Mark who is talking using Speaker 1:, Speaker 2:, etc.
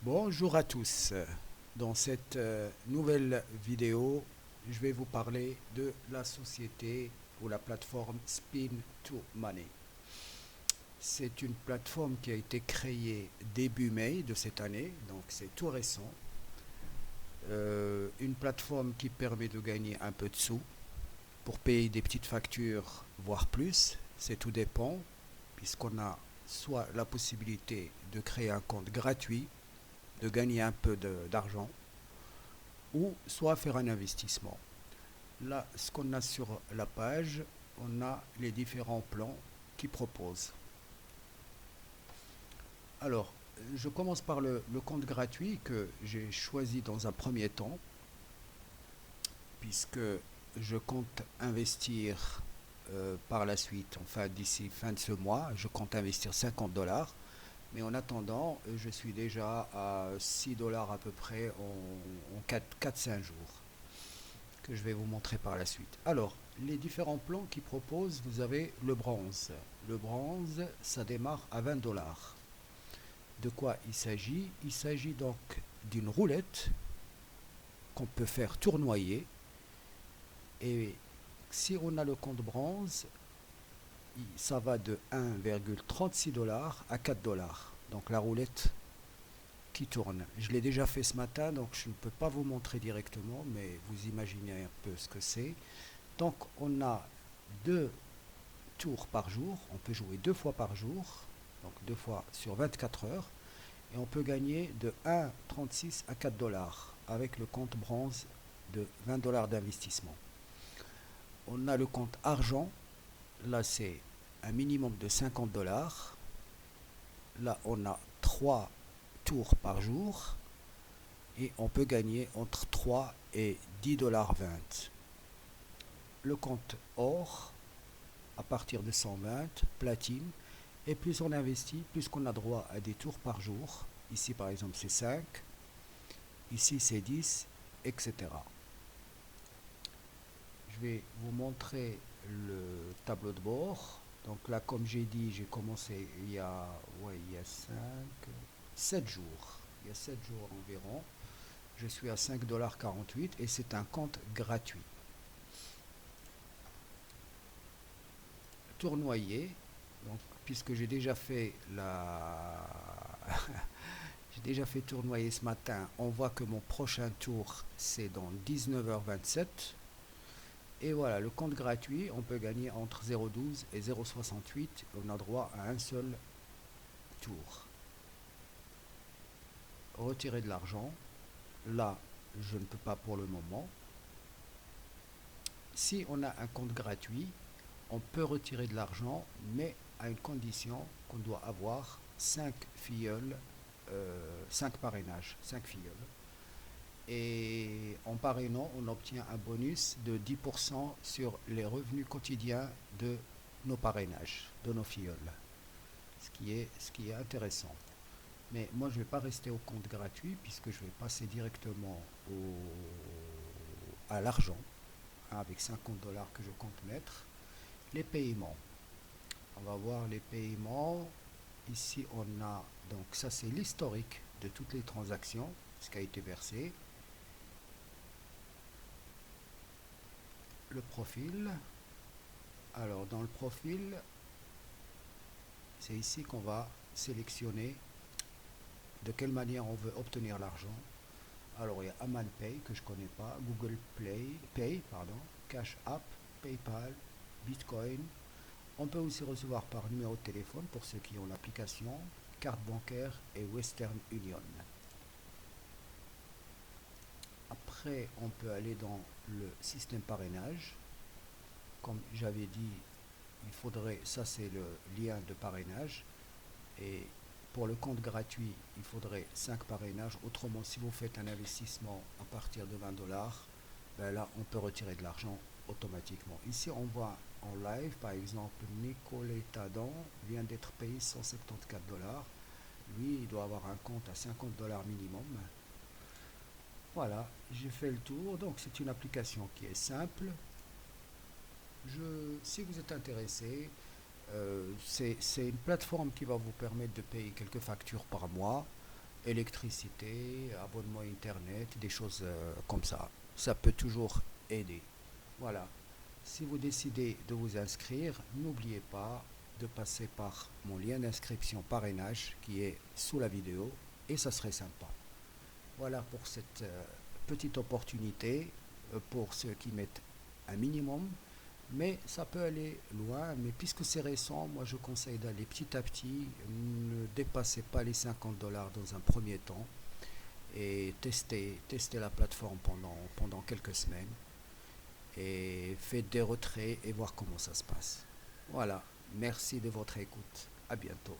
Speaker 1: Bonjour à tous. Dans cette nouvelle vidéo, je vais vous parler de la société ou la plateforme Spin to Money. C'est une plateforme qui a été créée début mai de cette année, donc c'est tout récent. Une plateforme qui permet de gagner un peu de sous pour payer des petites factures, voire plus. C'est tout dépend, puisqu'on a soit la possibilité de créer un compte gratuit, de gagner un peu d'argent, ou soit faire un investissement. Là, ce qu'on a sur la page, on a les différents plans qui proposent. Alors, je commence par le compte gratuit que j'ai choisi dans un premier temps, puisque je compte investir par la suite, enfin d'ici fin de ce mois, je compte investir 50 dollars. Mais en attendant, je suis déjà à 6 dollars à peu près en 4-5 jours, que je vais vous montrer par la suite. Alors, les différents plans qu'ils proposent, vous avez le bronze. Le bronze, ça démarre à 20 dollars. De quoi il s'agit? Il s'agit donc d'une roulette qu'on peut faire tournoyer. Et si on a le compte bronze, ça va de 1,36 dollars à 4 dollars. Donc la roulette qui tourne. Je l'ai déjà fait ce matin, donc je ne peux pas vous montrer directement, mais vous imaginez un peu ce que c'est. Donc on a deux tours par jour, on peut jouer deux fois par jour, donc deux fois sur 24 heures, et on peut gagner de 1,36 à 4 dollars avec le compte bronze de 20 dollars d'investissement. On a le compte argent, là c'est un minimum de 50 dollars. Là on a 3 tours par jour et on peut gagner entre 3 et 10 dollars 20. Le compte or, à partir de 120, platine, et plus on investit, plus qu'on a droit à des tours par jour. Ici par exemple c'est 5, ici c'est 10, etc. Je vais vous montrer le tableau de bord. Donc là, comme j'ai dit, j'ai commencé il y a 7 jours. Il y a 7 jours environ. Je suis à 5,48 $ et c'est un compte gratuit. Tournoyer, donc, puisque j'ai déjà fait j'ai déjà fait tournoyer ce matin, on voit que mon prochain tour c'est dans 19h27. Et voilà, le compte gratuit, on peut gagner entre 0,12 et 0,68. On a droit à un seul tour. Retirer de l'argent. Là, je ne peux pas pour le moment. Si on a un compte gratuit, on peut retirer de l'argent, mais à une condition qu'on doit avoir 5 filleuls, 5 parrainages, 5 filleuls. Et en parrainant, on obtient un bonus de 10% sur les revenus quotidiens de nos parrainages, de nos filleuls. Ce qui est intéressant. Mais moi, je ne vais pas rester au compte gratuit puisque je vais passer directement à l'argent, hein, avec 50 dollars que je compte mettre. Les paiements. On va voir les paiements. Ici, on a, donc ça c'est l'historique de toutes les transactions, ce qui a été versé. Le profil. Alors, dans le profil, c'est ici qu'on va sélectionner de quelle manière on veut obtenir l'argent. Alors il y a Aman Pay que je ne connais pas, Google Pay, Cash App, PayPal, Bitcoin. On peut aussi recevoir par numéro de téléphone pour ceux qui ont l'application, carte bancaire et Western Union. Après, on peut aller dans le système parrainage. Comme j'avais dit, ça c'est le lien de parrainage. Et pour le compte gratuit, il faudrait 5 parrainages. Autrement, si vous faites un investissement à partir de 20 dollars, ben là, on peut retirer de l'argent automatiquement. Ici, on voit en live, par exemple, Nicoletta Dan vient d'être payé 174 dollars. Lui, il doit avoir un compte à 50 dollars minimum. Voilà, j'ai fait le tour. Donc, c'est une application qui est simple. Si vous êtes intéressé, c'est une plateforme qui va vous permettre de payer quelques factures par mois. électricité, abonnement internet, des choses comme ça. Ça peut toujours aider. Voilà. Si vous décidez de vous inscrire, n'oubliez pas de passer par mon lien d'inscription parrainage qui est sous la vidéo et ça serait sympa. Voilà pour cette petite opportunité pour ceux qui mettent un minimum, mais ça peut aller loin. Mais puisque c'est récent, moi je conseille d'aller petit à petit. Ne dépassez pas les 50 dollars dans un premier temps et testez la plateforme pendant quelques semaines et faites des retraits et voir comment ça se passe. Voilà, merci de votre écoute. À bientôt.